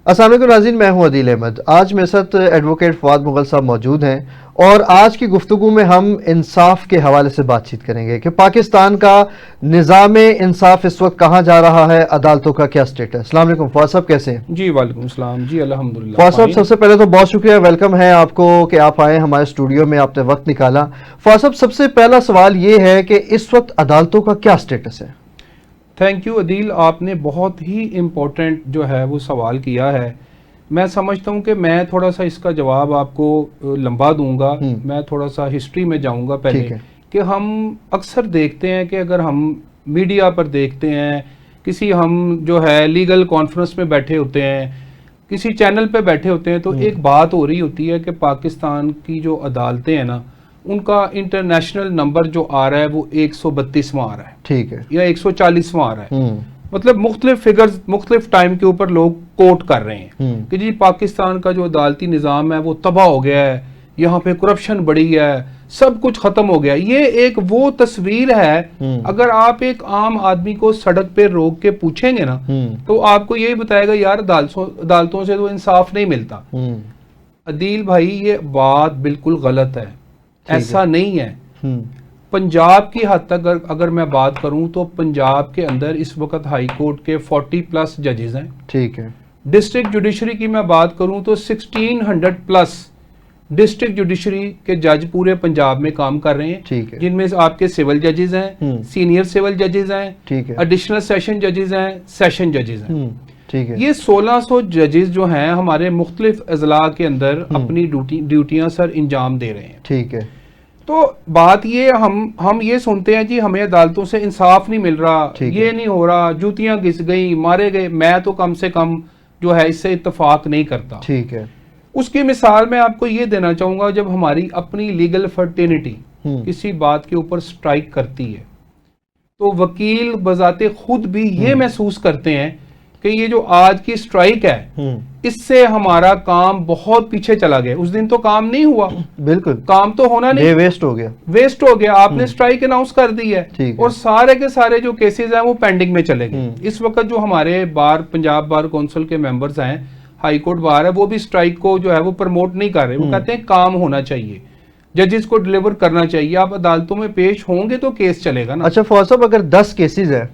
السلام علیکم ناظرین، میں ہوں عدیل احمد۔ آج میرے ساتھ ایڈوکیٹ فواد مغل صاحب موجود ہیں اور آج کی گفتگو میں ہم انصاف کے حوالے سے بات چیت کریں گے کہ پاکستان کا نظام انصاف اس وقت کہاں جا رہا ہے، عدالتوں کا کیا سٹیٹ ہے۔ السلام علیکم فواد صاحب، کیسے ہیں؟ جی وعلیکم السلام، جی الحمدللہ۔ فواد صاحب سب سے پہلے تو بہت شکریہ، ویلکم ہے آپ کو کہ آپ آئے ہمارے اسٹوڈیو میں، آپ نے وقت نکالا۔ فواد صاحب سب سے پہلا سوال یہ ہے کہ اس وقت عدالتوں کا کیا سٹیٹس ہے؟ تھینک یو عدیل، آپ نے بہت ہی امپورٹنٹ جو ہے وہ سوال کیا ہے۔ میں سمجھتا ہوں کہ میں تھوڑا سا اس کا جواب آپ کو لمبا دوں گا، میں تھوڑا سا ہسٹری میں جاؤں گا پہلے کہ ہم اکثر دیکھتے ہیں کہ اگر ہم میڈیا پر دیکھتے ہیں، کسی ہم جو ہے لیگل کانفرنس میں بیٹھے ہوتے ہیں، کسی چینل پہ بیٹھے ہوتے ہیں، تو ایک بات ہو رہی ہوتی ہے کہ پاکستان کی جو عدالتیں ہیں نا، ان کا انٹرنیشنل نمبر جو آ رہا ہے وہ 132واں آ رہا ہے، ٹھیک ہے، یا 140واں آ رہا ہے۔ مطلب مختلف فگرز مختلف ٹائم کے اوپر لوگ کوٹ کر رہے ہیں کہ جی پاکستان کا جو عدالتی نظام ہے وہ تباہ ہو گیا ہے، یہاں پہ کرپشن بڑھی ہے، سب کچھ ختم ہو گیا۔ یہ ایک وہ تصویر ہے، اگر آپ ایک عام آدمی کو سڑک پہ روک کے پوچھیں گے نا تو آپ کو یہی بتائے گا یار عدالتوں سے تو انصاف نہیں ملتا۔ عدیل بھائی یہ بات بالکل غلط ہے، ایسا نہیں ہے۔ پنجاب کی حد تک اگر میں بات کروں تو پنجاب کے اندر اس وقت ہائی کورٹ کے 40+ ججز ہیں، ٹھیک ہے۔ ڈسٹرکٹ جوڈیشری کی میں بات کروں تو 1600+ ڈسٹرکٹ جوڈیشری کے جج پورے پنجاب میں کام کر رہے ہیں، جن میں آپ کے سول ججز ہیں، سینئر سول ججز ہیں، ایڈیشنل سیشن ججز ہیں، سیشن ججز ہیں۔ یہ 1600 ججز جو ہیں ہمارے مختلف اضلاع کے اندر اپنی ڈیوٹیاں سر انجام دے رہے ہیں، ٹھیک ہے۔ تو بات یہ ہم یہ سنتے ہیں جی ہمیں عدالتوں سے انصاف نہیں مل رہا، یہ نہیں ہو رہا، جوتیاں گھس گئیں، مارے گئے۔ میں تو کم سے کم جو ہے اس سے اتفاق نہیں کرتا، ٹھیک ہے۔ اس کی مثال میں آپ کو یہ دینا چاہوں گا، جب ہماری اپنی لیگل فرٹینٹی کسی بات کے اوپر سٹرائک کرتی ہے تو وکیل بذات خود بھی یہ محسوس کرتے ہیں کہ یہ جو آج کی سٹرائک ہے اس سے ہمارا کام بہت پیچھے چلا گیا۔ اس دن تو کام نہیں ہوا، بالکل کام تو ہونا نہیں، ویسٹ ہو گیا، آپ نے سٹرائک اناؤنس کر دی ہے اور سارے کے سارے جو کیسز ہیں وہ پینڈنگ میں چلے گئے۔ اس وقت جو ہمارے پنجاب بار کونسل کے ممبرز ہیں، ہائی کورٹ بار ہے، وہ بھی سٹرائک کو جو ہے وہ پروموٹ نہیں کر رہے، وہ کہتے ہیں کام ہونا چاہیے، ججز کو ڈیلیور کرنا چاہیے، آپ عدالتوں میں پیش ہوں گے تو کیس چلے گا نا۔ اچھا فواد صاحب، اگر 10 کیسز ہیں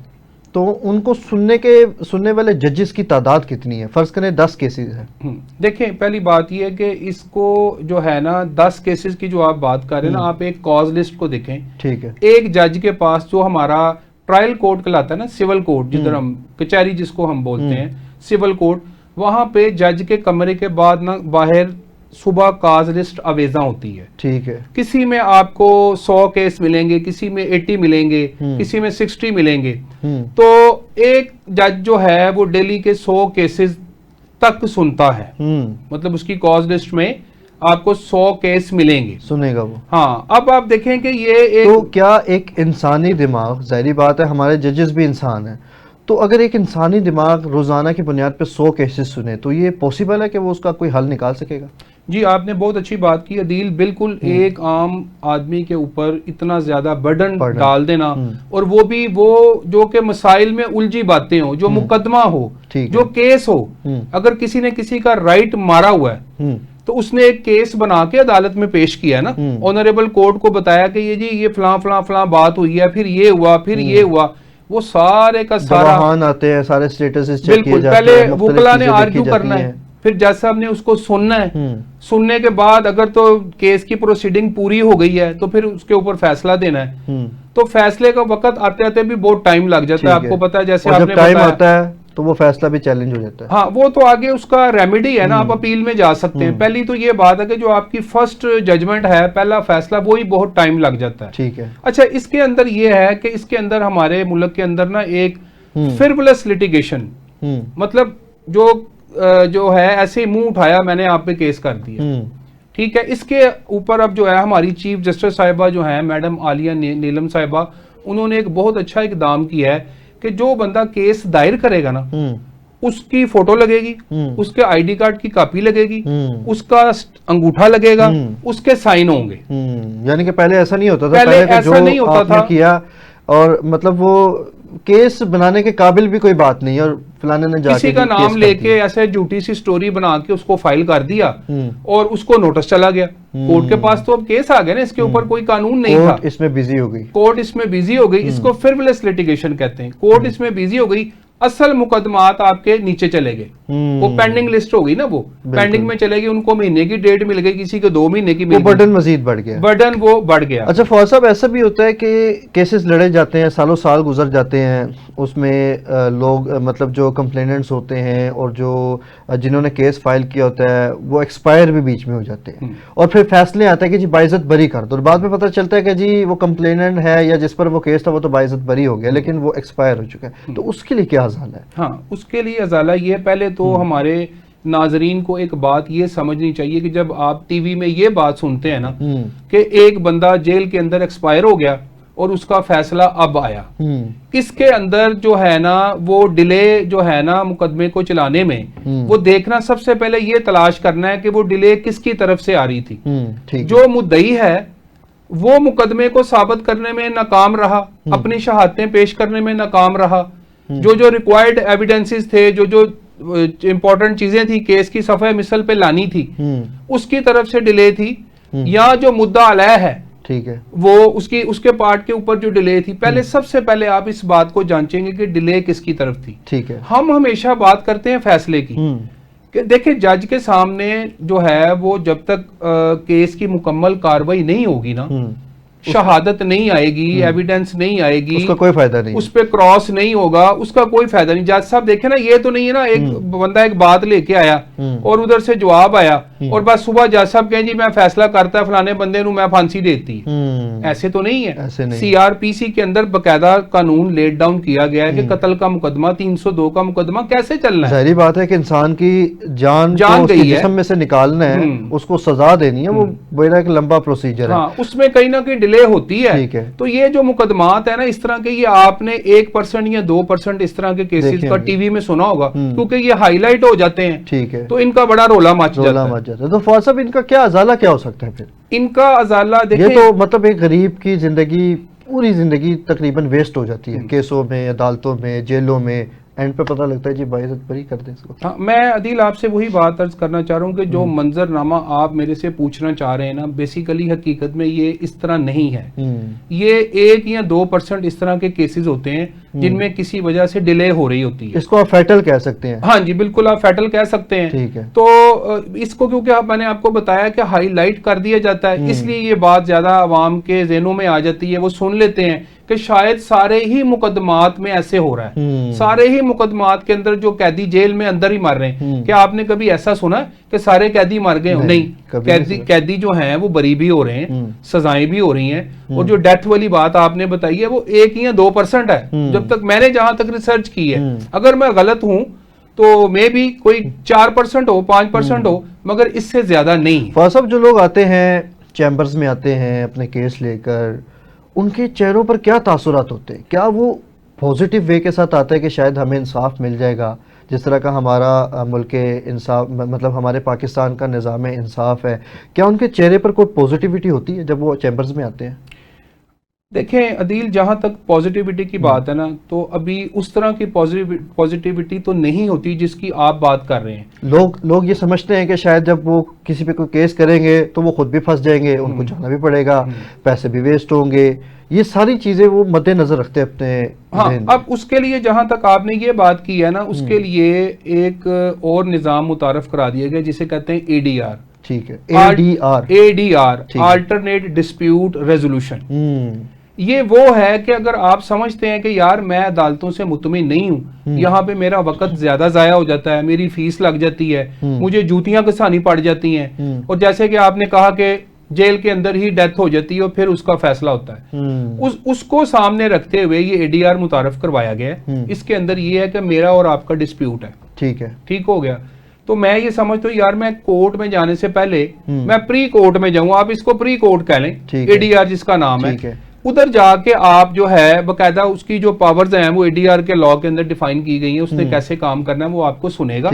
تو ان کو سننے والے ججز کی تعداد کتنی ہے؟ فرض کریں 10 کیسز ہیں۔ دیکھیں پہلی بات یہ ہے کہ اس کو جو ہے نا 10 کیسز کی جو آپ بات کر رہے ہیں نا، آپ ایک کاز لسٹ کو دیکھیں، ٹھیک ہے۔ ایک جج کے پاس جو ہمارا ٹرائل کورٹ کہلاتا ہے نا، سول کورٹ جدھر ہم کچہری جس کو ہم بولتے ہیں، سول کورٹ، وہاں پہ جج کے کمرے کے بعد نا باہر صبح کاز لسٹ آویزاں ہوتی ہے، ٹھیک ہے۔ کسی میں آپ کو 100 کیس ملیں گے، کسی میں 80 ملیں گے، کسی میں 60 ملیں گے۔ تو ایک جج جو ہے وہ ڈیلی کے 100 کیسز تک سنتا ہے، مطلب اس کی کاز لسٹ میں آپ کو 100 کیس ملیں گے، سنے گا وہ۔ ہاں، اب آپ دیکھیں کہ یہ تو کیا ایک انسانی دماغ، ظاہری بات ہے ہمارے ججز بھی انسان ہیں، تو اگر ایک انسانی دماغ روزانہ کی بنیاد پہ 100 کیسز سنے تو یہ پوسیبل ہے کہ وہ اس کا کوئی حل نکال سکے گا؟ جی آپ نے بہت اچھی بات کی عدیل، بالکل ایک عام آدمی کے اوپر اتنا زیادہ برڈن ڈال دینا، اور وہ بھی وہ جو کہ مسائل میں الجھی باتیں ہوں، جو مقدمہ ہو، جو کیس ہو، اگر کسی نے کسی کا رائٹ مارا ہوا ہے تو اس نے ایک کیس بنا کے عدالت میں پیش کیا ہے نا، آنریبل کورٹ کو بتایا کہ یہ جی یہ فلاں فلاں فلاں بات ہوئی ہے، پھر یہ ہوا، پھر یہ ہوا، وہ سارے کا سارا گواہان آتے ہیں، سارے سٹیٹسز چیک کیے بالکل، جاتے ہیں، پہلے وکلا نے آرگیو کرنا ہے، پھر جج صاحب نے اس کو سننا ہے، سننے کے بعد اگر تو کیس کی پروسیڈنگ پوری ہو گئی ہے تو پھر اس کے اوپر فیصلہ دینا ہے۔ تو فیصلے کا وقت آتے آتے بھی بہت ٹائم لگ جاتا ہے، آپ کو پتا ہے، جیسے آپ نے ٹائم آتا ہے تو وہ فیصلہ بھی چیلنج ہو جاتا ہے۔ ہاں، وہ تو آگے اس کا ریمیڈی ہے نا، آپ اپیل میں جا سکتے ہیں۔ پہلی تو یہ بات ہے کہ جو آپ کی فرسٹ ججمنٹ ہے، پہلا فیصلہ، وہی بہت ٹائم لگ جاتا ہے، ٹھیک ہے۔ اچھا، اس کے اندر یہ ہے کہ اس کے اندر ہمارے ملک کے اندر نا ایک فرولس لٹیگیشن، مطلب جو ہے ایسے منہ اٹھایا میں نے آپ پہ کیس کر دیا، ٹھیک ہے۔ اس کے اوپر اب جو ہے ہماری چیف جسٹس صاحبہ جو ہیں میڈم عالیہ نیلم صاحبہ، انہوں نے ایک بہت اچھا اقدام کیا ہے کہ جو بندہ کیس دائر کرے گا نا اس کی فوٹو لگے گی، اس کے آئی ڈی کارڈ کی کاپی لگے گی، اس کا انگوٹھا لگے گا، اس کے سائن ہوں گے۔ یعنی کہ پہلے ایسا نہیں ہوتا تھا، پہلے ایسا نہیں ہوتا تھا کیا، اور مطلب وہ کیس بنانے کے قابل بھی کوئی بات نہیں ہے، اور فلانے نے جا کے کسی کا نام لے کے ایسے جھوٹی سی سٹوری بنا کے اس کو فائل کر دیا اور اس کو نوٹس چلا گیا کورٹ کے پاس، تو اب کیس آ گیا نا، اس کے اوپر کوئی قانون نہیں تھا، اس میں بزی ہو گئی، کورٹ اس میں بزی ہو گئی، اس کو فرولس لیٹیگیشن کہتے ہیں، کورٹ اس میں بزی ہو گئی، اصل مقدمات آپ کے نیچے چلے گئے، وہ پینڈنگ لسٹ ہو گئی نا، وہ پینڈنگ میں چلے گئی، ان کو مہینے کی ڈیٹ مل گئی، کسی کو 2 مہینے کی مل گئی، برڈن مزید بڑھ گیا، برڈن وہ بڑھ گیا۔ اچھا فواد صاحب، ایسا بھی ہوتا ہے کہ کیسز لڑے جاتے ہیں، سالوں سال گزر جاتے ہیں، اس میں لوگ مطلب جو کمپلیننٹس ہوتے ہیں اور جو جنہوں نے کیس فائل کیا ہوتا ہے وہ ایکسپائر بھی بیچ میں ہو جاتے ہیں، اور پھر فیصلے آتے ہیں کہ جی باعزت بری کر دو، اور بعد میں پتہ چلتا ہے کہ جی وہ کمپلیننٹ ہے یا جس پر وہ کیس تھا وہ تو باعزت بری ہو گیا لیکن وہ ایکسپائر ہو چکا ہے، تو اس کے لیے کیا ازالہ ہے؟ ہاں، اس کے لیے ازالہ یہ، پہلے تو ہمارے ناظرین کو ایک بات یہ سمجھنی چاہیے کہ جب آپ ٹی وی میں یہ بات سنتے ہیں نا کہ ایک بندہ جیل کے اندر ایکسپائر ہو گیا اور اس کا فیصلہ اب آیا، اس کے اندر جو ہے نا وہ ڈیلے جو ہے نا مقدمے کو چلانے میں، وہ دیکھنا سب سے پہلے یہ تلاش کرنا ہے کہ وہ ڈیلے کس کی طرف سے آ رہی تھی۔ جو مدعی ہے وہ مقدمے کو ثابت کرنے میں ناکام رہا، اپنی شہادتیں پیش کرنے میں ناکام رہا، جو ریکوائرڈ ایویڈنسز تھے، جو امپورٹنٹ چیزیں تھی کیس کی صفحہ مثل پہ لانی تھی، اس کی طرف سے ڈیلے تھی، یا جو مدعا علیہ ہے ٹھیک ہے وہ اس کے پارٹ کے اوپر جو ڈیلے تھی، پہلے سب سے پہلے آپ اس بات کو جانچیں گے کہ ڈیلے کس کی طرف تھی۔ ٹھیک ہے، ہم ہمیشہ بات کرتے ہیں فیصلے کی، کہ دیکھیں جج کے سامنے جو ہے وہ جب تک کیس کی مکمل کاروائی نہیں ہوگی نا، شہادت نہیں آئے گی، ایویڈنس نہیں آئے گی، اس کا کوئی فائدہ نہیں، اس پہ کراس نہیں ہوگا، اس کا کوئی فائدہ نہیں۔ جج صاحب دیکھیں نا، یہ تو نہیں ہے نا ایک بندہ ایک بات لے کے آیا اور ادھر سے جواب آیا اور بس صبح جج صاحب کہیں جی میں فیصلہ کرتا ہے فلانے بندے نو میں پھانسی دیتی، ایسے تو نہیں ہے۔ سی آر پی سی کے اندر باقاعدہ قانون لیٹ ڈاؤن کیا گیا ہے کہ قتل کا مقدمہ 302 کا مقدمہ کیسے چلنا ہے۔ ظاہری بات ہے کہ انسان کی جان جسم میں سے نکالنا ہے، اس کو سزا دینی ہے، وہ بڑا ایک لمبا پروسیجر ہے، اس میں کہیں نہ کہیں ڈیلے ہوتی ہے۔ تو یہ جو مقدمات ہے نا اس طرح کے، یہ آپ نے 1% یا 2% اس طرح کے کیسز کا ٹی وی میں سنا ہوگا، کیونکہ یہ ہائی لائٹ ہو جاتے ہیں، ٹھیک ہے، تو ان کا بڑا رولا مچ جاتا ہے۔ تو فواد صاحب ان کا کیا ازالہ کیا ہو سکتا ہے پھر؟ ان کا ازالہ دیکھیں، یہ تو مطلب ایک غریب کی زندگی، پوری زندگی تقریباً ویسٹ ہو جاتی ہے کیسوں میں، عدالتوں میں، جیلوں میں، اینڈ پہ پتہ لگتا ہے جی باعزت بری کر دیں اس کو۔ ہاں، میں عدیل آپ سے وہی بات عرض کرنا چاہ رہا ہوں کہ جو منظر نامہ آپ میرے سے پوچھنا چاہ رہے ہیں نا، بیسیکلی حقیقت میں یہ اس طرح نہیں ہے، یہ 1 یا 2% اس طرح کے کیسز ہوتے ہیں جن میں کسی وجہ سے ڈیلے ہو رہی ہوتی ہے، اس کو آپ فیٹل کہہ سکتے ہیں۔ ہاں جی بالکل، آپ فیٹل کہہ سکتے ہیں۔ ٹھیک ہے، تو اس کو کیونکہ میں نے آپ کو بتایا کہ ہائی لائٹ کر دیا جاتا ہے، اس لیے یہ بات زیادہ عوام کے ذہنوں میں آ جاتی ہے، وہ سن لیتے ہیں کہ شاید سارے ہی مقدمات میں ایسے ہو رہا ہے، سارے ہی مقدمات کے اندر جو قیدی جیل میں اندر ہی مر رہے ہیں۔ کیا آپ نے کبھی ایسا سنا کہ سارے قیدی مر گئے؟ نہیں، قیدی جو ہیں وہ بری بھی ہو رہے ہیں، سزائیں بھی ہو رہی ہیں، اور جو ڈیتھ والی بات آپ نے بتائی ہے وہ 1 یا 2% ہے، جب تک میں نے جہاں تک ریسرچ کی ہے، اگر میں غلط ہوں تو میں بھی کوئی 4% ہو، 5% ہو، مگر اس سے زیادہ نہیں۔ فواد صاحب جو لوگ آتے ہیں چیمبرز میں آتے ہیں اپنے کیس لے کر، ان کے چہروں پر کیا تاثرات ہوتے ہیں؟ کیا وہ پازیٹیو وے کے ساتھ آتا ہے کہ شاید ہمیں انصاف مل جائے گا، جس طرح کا ہمارا ملک انصاف، مطلب ہمارے پاکستان کا نظام انصاف ہے، کیا ان کے چہرے پر کوئی پازیٹیوٹی ہوتی ہے جب وہ چیمبرز میں آتے ہیں؟ دیکھیں عدیل، جہاں تک پازیٹیوٹی کی بات ہے نا، تو ابھی اس طرح کی پازیٹیوٹی تو نہیں ہوتی جس کی آپ بات کر رہے ہیں۔ لوگ یہ سمجھتے ہیں کہ شاید جب وہ کسی پہ کوئی کیس کریں گے تو وہ خود بھی پھنس جائیں گے، ان کو جانا بھی پڑے گا، پیسے بھی ویسٹ ہوں گے، یہ ساری چیزیں وہ مد نظر رکھتے ہیں اپنے۔ ہاں، اب اس کے لیے جہاں تک آپ نے یہ بات کی ہے نا، اس کے لیے ایک اور نظام متعارف کرا دیا گیا جسے کہتے ہیں ADR۔ ٹھیک ہے، ADR، آلٹرنیٹ ڈسپیوٹ ریزولوشن۔ یہ وہ ہے کہ اگر آپ سمجھتے ہیں کہ یار میں عدالتوں سے مطمئن نہیں ہوں، یہاں پہ میرا وقت زیادہ ضائع ہو جاتا ہے، میری فیس لگ جاتی ہے، مجھے جوتیاں گھسانی پڑ جاتی ہیں، اور جیسے کہ آپ نے کہا کہ جیل کے اندر ہی ڈیتھ ہو جاتی ہے اور پھر اس کا فیصلہ ہوتا ہے، اس کو سامنے رکھتے ہوئے یہ ADR متعارف کروایا گیا ہے۔ اس کے اندر یہ ہے کہ میرا اور آپ کا ڈسپیوٹ ہے، ٹھیک ہے، ٹھیک ہو گیا، تو میں یہ سمجھتا ہوں یار میں کورٹ میں جانے سے پہلے میں پری کورٹ میں جاؤں، آپ اس کو پری کورٹ کہہ لیں، ADR جس کا نام ہے، ادھر جا کے آپ جو ہے باقاعدہ اس کی جو پاورز ہیں وہ ADR کے لاء کے اندر ڈیفائن کی گئی ہیں، اس نے کیسے کام کرنا ہے وہ آپ کو سنے گا،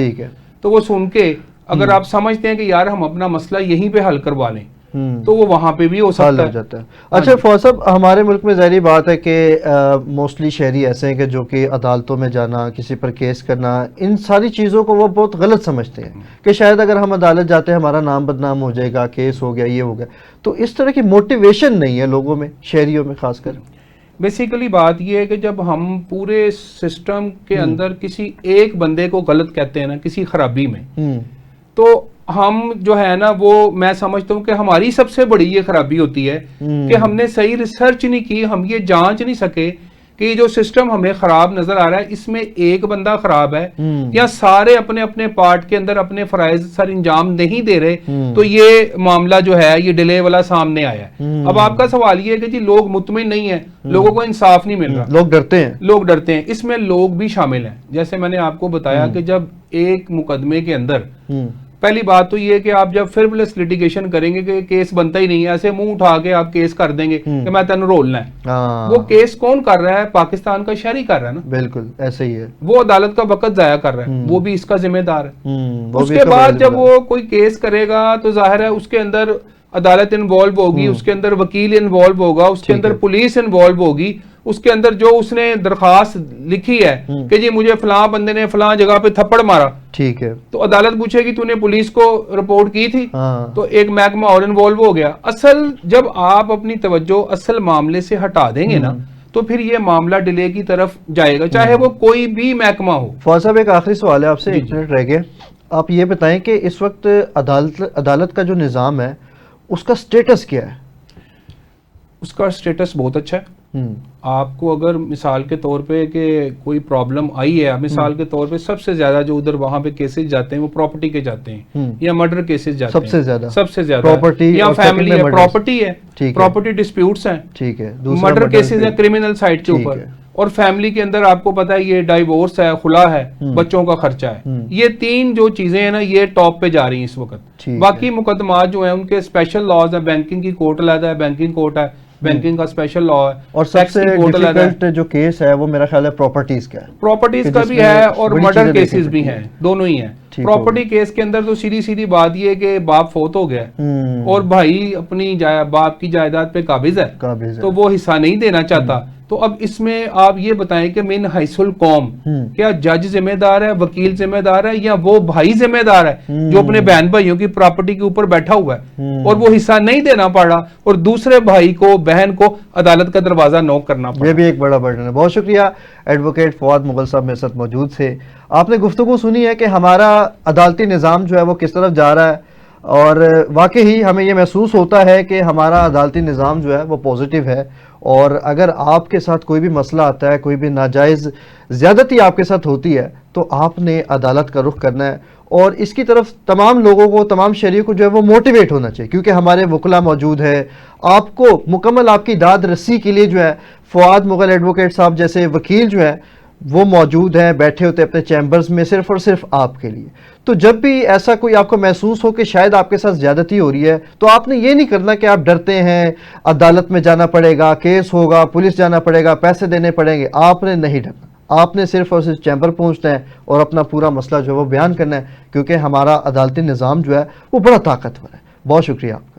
تو وہ سن کے اگر آپ سمجھتے ہیں کہ یار ہم اپنا مسئلہ یہیں پہ حل کروا لیں تو وہ وہاں پہ بھی ہو سکتا ہے. اچھا فواد صاحب، ہمارے ملک میں ظاہری بات ہے کہ موسٹلی شہری ایسے ہیں کہ جو کہ عدالتوں میں جانا، کسی پر کیس کرنا، ان ساری چیزوں کو وہ بہت غلط سمجھتے ہیں کہ شاید اگر ہم عدالت جاتے ہیں ہمارا نام بدنام ہو جائے گا، کیس ہو گیا، یہ ہو گیا. تو اس طرح کی موٹیویشن نہیں ہے لوگوں میں، شہریوں میں خاص کر. بیسیکلی بات یہ ہے کہ جب ہم پورے سسٹم کے اندر کسی ایک بندے کو غلط کہتے ہیں نا کسی خرابی میں، تو ہم جو ہے نا وہ میں سمجھتا ہوں کہ ہماری سب سے بڑی یہ خرابی ہوتی ہے کہ ہم نے صحیح ریسرچ نہیں کی، ہم یہ جانچ نہیں سکے کہ یہ جو سسٹم ہمیں خراب نظر آ رہا ہے اس میں ایک بندہ خراب ہے یا سارے اپنے اپنے پارٹ کے اندر اپنے فرائض سر انجام نہیں دے رہے، تو یہ معاملہ جو ہے یہ ڈیلے والا سامنے آیا ہے. اب آپ کا سوال یہ ہے کہ جی لوگ مطمئن نہیں ہیں، لوگوں کو انصاف نہیں مل رہا، لوگ ڈرتے ہیں. اس میں لوگ بھی شامل ہیں. جیسے میں نے آپ کو بتایا کہ جب ایک مقدمے کے اندر پہلی بات تو یہ ہے کہ آپ جب فرملیس لیٹیگیشن کریں گے کہ کیس بنتا ہی نہیں ہے، ایسے منہ اٹھا کے آپ کیس کر دیں گے کہ میں تینوں رولنا ہے، وہ کیس کون کر رہا ہے؟ پاکستان کا شہری کر رہا ہے نا. بالکل ایسے ہی ہے. وہ عدالت کا وقت ضائع کر رہا ہے، وہ بھی اس کا ذمہ دار ہے. اس کے بعد جب وہ کوئی کیس کرے گا تو ظاہر ہے اس کے اندر عدالت انوالو ہوگی، اس کے اندر وکیل انوالو ہوگا، اس کے اندر پولیس انوالو ہوگی، اس کے اندر جو اس نے درخواست لکھی ہے کہ جی مجھے فلاں بندے نے فلاں جگہ پہ تھپڑ مارا، ٹھیک ہے، تو عدالت پوچھے گی تو نے پولیس کو رپورٹ کی تھی، تو ایک محکمہ اور انوالو ہو گیا. اصل جب آپ اپنی توجہ اصل معاملے سے ہٹا دیں گے نا تو پھر یہ معاملہ ڈیلے کی طرف جائے گا، چاہے وہ کوئی بھی محکمہ ہو. فواد صاحب ایک آخری سوال ہے آپ سے، 1 منٹ رہ گئے. آپ یہ بتائیں کہ اس وقت عدالت کا جو نظام ہے اس کا سٹیٹس کیا ہے؟ اس کا سٹیٹس بہت اچھا ہے. آپ کو اگر مثال کے طور پہ کہ کوئی پرابلم آئی ہے، مثال کے طور پہ سب سے زیادہ جو ادھر وہاں پہ کیسز جاتے ہیں وہ پراپرٹی کے جاتے ہیں یا مرڈر کیسز جاتے ہیں، سب سے زیادہ پراپرٹی یا فیملی ہے، پراپرٹی ہے، پراپرٹی ڈسپیوٹس ہیں، ٹھیک ہے، مرڈر کیسز ہیں کرمنل سائٹ کے اوپر، اور فیملی کے اندر آپ کو پتا ہے یہ ڈائیورس ہے، خلا ہے، بچوں کا خرچہ ہے. یہ 3 جو چیزیں ہیں نا یہ ٹاپ پہ جا رہی ہیں اس وقت. باقی مقدمات جو ہیں ان کے اسپیشل لاز ہیں، بینکنگ کی کورٹ علیحدہ ہے، بینکنگ کورٹ ہے، بینکنگ کا اسپیشل لا ہے، اور سب سے ڈیفیکلٹ جو کیس ہے وہ میرا خیال ہے پراپرٹیز کا ہے. پراپرٹیز کا بھی ہے اور مرڈر کیسز بھی ہیں، دونوں ہی ہیں. پراپرٹی کیس کے اندر تو سیدھی بات یہ کہ باپ فوت ہو گیا اور بھائی اپنی باپ کی جائیداد پہ قابض ہے تو وہ حصہ نہیں دینا چاہتا. تو اب اس میں آپ یہ بتائیں کہ من حیث القوم کیا جج ذمہ دار ہے، وکیل ذمہ دار ہے، یا وہ بھائی ذمہ دار ہے جو اپنے بہن بھائیوں کی پراپرٹی کے اوپر بیٹھا ہوا ہے اور وہ حصہ نہیں دینا پڑ رہا اور دوسرے بھائی کو بہن کو عدالت کا دروازہ نوک کرنا پڑا. یہ بھی ایک بڑا برڈن ہے. بہت شکریہ ایڈوکیٹ فواد مغل صاحب میرے ساتھ موجود تھے. آپ نے گفتگو سنی ہے کہ ہمارا عدالتی نظام جو ہے وہ کس طرف جا رہا ہے، اور واقعی ہمیں یہ محسوس ہوتا ہے کہ ہمارا عدالتی نظام جو ہے وہ پازیٹیو ہے. اور اگر آپ کے ساتھ کوئی بھی مسئلہ آتا ہے، کوئی بھی ناجائز زیادتی آپ کے ساتھ ہوتی ہے تو آپ نے عدالت کا رخ کرنا ہے، اور اس کی طرف تمام لوگوں کو، تمام شہریوں کو جو ہے وہ موٹیویٹ ہونا چاہیے، کیونکہ ہمارے وکلا موجود ہے. آپ کو مکمل آپ کی داد رسی کے لیے جو ہے فواد مغل ایڈوکیٹ صاحب جیسے وکیل جو ہے وہ موجود ہیں، بیٹھے ہوتے ہیں اپنے چیمبرز میں صرف اور صرف آپ کے لیے. تو جب بھی ایسا کوئی آپ کو محسوس ہو کہ شاید آپ کے ساتھ زیادتی ہو رہی ہے تو آپ نے یہ نہیں کرنا کہ آپ ڈرتے ہیں عدالت میں جانا پڑے گا، کیس ہوگا، پولیس جانا پڑے گا، پیسے دینے پڑیں گے. آپ نے نہیں ڈرنا، آپ نے صرف اور صرف چیمبر پہنچنا ہے اور اپنا پورا مسئلہ جو ہے وہ بیان کرنا ہے، کیونکہ ہمارا عدالتی نظام جو ہے وہ بڑا طاقتور ہے. بہت شکریہ آپ کا.